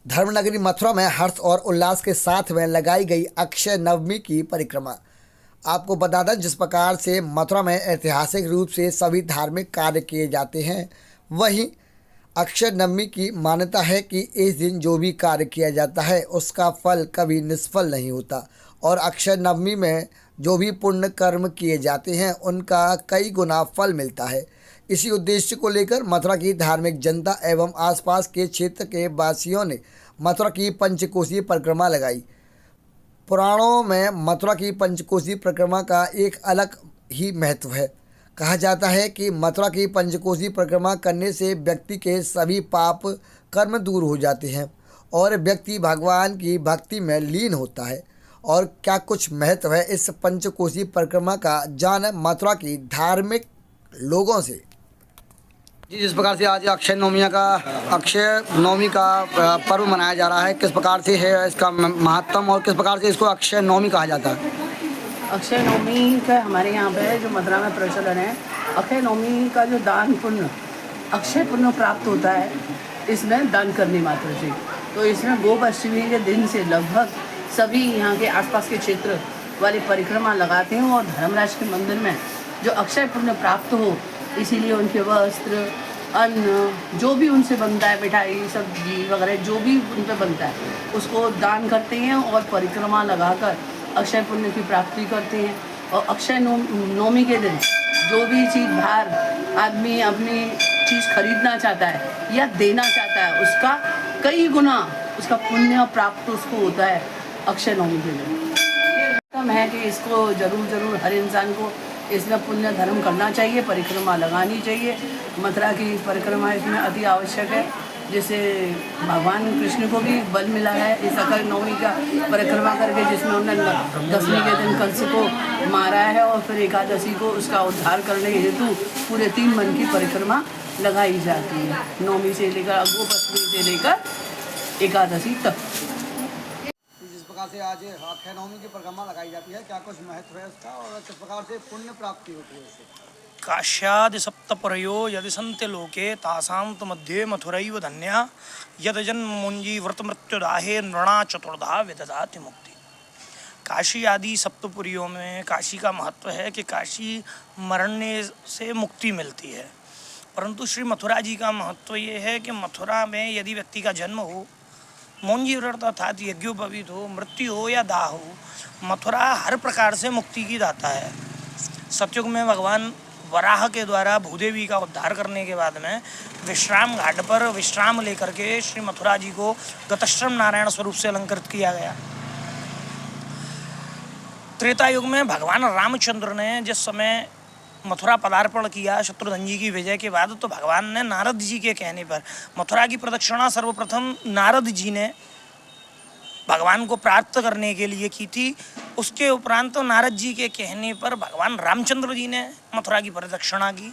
धर्मनगरी मथुरा में हर्ष और उल्लास के साथ में लगाई गई अक्षय नवमी की परिक्रमा। आपको बता दें, जिस प्रकार से मथुरा में ऐतिहासिक रूप से सभी धार्मिक कार्य किए जाते हैं, वहीं अक्षय नवमी की मान्यता है कि इस दिन जो भी कार्य किया जाता है उसका फल कभी निष्फल नहीं होता और अक्षय नवमी में जो भी पुण्य कर्म किए जाते हैं उनका कई गुना फल मिलता है। इसी उद्देश्य को लेकर मथुरा की धार्मिक जनता एवं आसपास के क्षेत्र के वासियों ने मथुरा की पंचकोसी परिक्रमा लगाई। पुराणों में मथुरा की पंचकोसी परिक्रमा का एक अलग ही महत्व है। कहा जाता है कि मथुरा की पंचकोसी परिक्रमा करने से व्यक्ति के सभी पाप कर्म दूर हो जाते हैं और व्यक्ति भगवान की भक्ति में लीन होता है। और क्या कुछ महत्व है इस पंचकोसी परिक्रमा का, जान मथुरा की धार्मिक लोगों से। जी, जिस प्रकार से आज अक्षय नवमी का पर्व मनाया जा रहा है, किस प्रकार से है इसका महत्व और किस प्रकार से इसको अक्षय नवमी कहा जाता है? अक्षय नवमी का हमारे यहाँ पे जो मथुरा में प्रचलन है, अक्षय नवमी का जो दान पुण्य, अक्षय पुण्य प्राप्त होता है इसमें दान करने मात्र से। तो इसमें गोपाष्टमी के दिन से लगभग सभी यहाँ के आसपास के क्षेत्र वाले परिक्रमा लगाते हैं और धर्मराज के मंदिर में जो अक्षय पुण्य प्राप्त हो, इसीलिए उनके वस्त्र, अन्न, जो भी उनसे बनता है, मिठाई, सब्जी वगैरह जो भी उन पर बनता है उसको दान करते हैं और परिक्रमा लगाकर अक्षय पुण्य की प्राप्ति करते हैं। और अक्षय नवमी के दिन जो भी चीज़ बाहर आदमी अपनी चीज़ खरीदना चाहता है या देना चाहता है, उसका कई गुना उसका पुण्य प्राप्त उसको होता है अक्षय नवमी के दिन। कम है कि इसको ज़रूर हर इंसान को इसमें पुण्य धर्म करना चाहिए, परिक्रमा लगानी चाहिए। मथुरा की परिक्रमा इसमें अति आवश्यक है, जिससे भगवान कृष्ण को भी बल मिला है इस अक्षय नवमी का परिक्रमा करके, जिसमें उन्होंने दशमी के दिन कंस को मारा है और फिर एकादशी को उसका उद्धार करने हेतु पूरे 3 मन की परिक्रमा लगाई जाती है, नवमी से लेकर गोपाष्टमी से लेकर एकादशी तक। जिस प्रकार से आज अक्षय नवमी की परिक्रमा लगाई जाती है, क्या कुछ महत्व है उसका और किस प्रकार से पुण्य प्राप्ति होती है इससे? काश्यादि सप्तपरयो यदि सन्ते लोके तासां तु मध्ये मथुरैव धन्या यद जन्म मुंजी व्रत मृत्युदाहे नृणा चतुर्धा विदधाति मुक्ति। काशी आदि सप्तपुरियों में काशी का महत्व है कि काशी मरने से मुक्ति मिलती है, परंतु श्री मथुरा जी का महत्व ये है कि मथुरा में यदि व्यक्ति का जन्म हो, मुंजी व्रत अर्थात यज्ञोपवीत हो, मृत्यु हो या दाह हो, मथुरा हर प्रकार से मुक्ति की दाता है। सतयुग में भगवान वराह के द्वारा भूदेवी का उद्धार करने के बाद में विश्राम घाट पर विश्राम लेकर के श्री मथुरा जी को गतश्रम नारायण स्वरूप से अलंकृत किया गया। त्रेता युग में भगवान रामचंद्र ने जिस समय मथुरा पदार्पण किया शत्रुघ्न जी की विजय के बाद, तो भगवान ने नारद जी के कहने पर मथुरा की प्रदक्षिणा सर्वप्रथम नारद जी ने भगवान को प्राप्त करने के लिए की थी। उसके उपरांत तो नारद जी के कहने पर भगवान रामचंद्र जी ने मथुरा की प्रदक्षिणा की।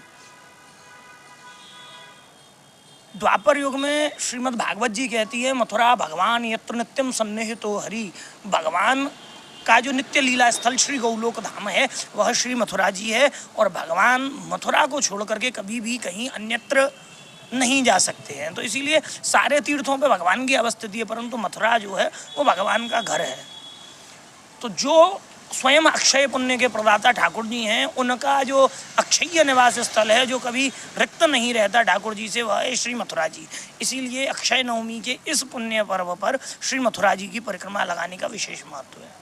द्वापर युग में श्रीमद् भागवत जी कहती है, मथुरा भगवान यत्र नित्यम सन्निहितो हरि। भगवान का जो नित्य लीला स्थल श्री गौलोक धाम है वह श्री मथुरा जी है और भगवान मथुरा को छोड़ करके कभी भी कहीं अन्यत्र नहीं जा सकते हैं। तो इसीलिए सारे तीर्थों पे भगवान की अवस्थिति है, परंतु मथुरा जो है वो भगवान का घर है। तो जो स्वयं अक्षय पुण्य के प्रदाता ठाकुर जी हैं, उनका जो अक्षय निवास स्थल है जो कभी रिक्त नहीं रहता ठाकुर जी से, वह है श्री मथुरा जी। इसीलिए अक्षय नवमी के इस पुण्य पर्व पर श्री मथुरा जी की परिक्रमा लगाने का विशेष महत्व है।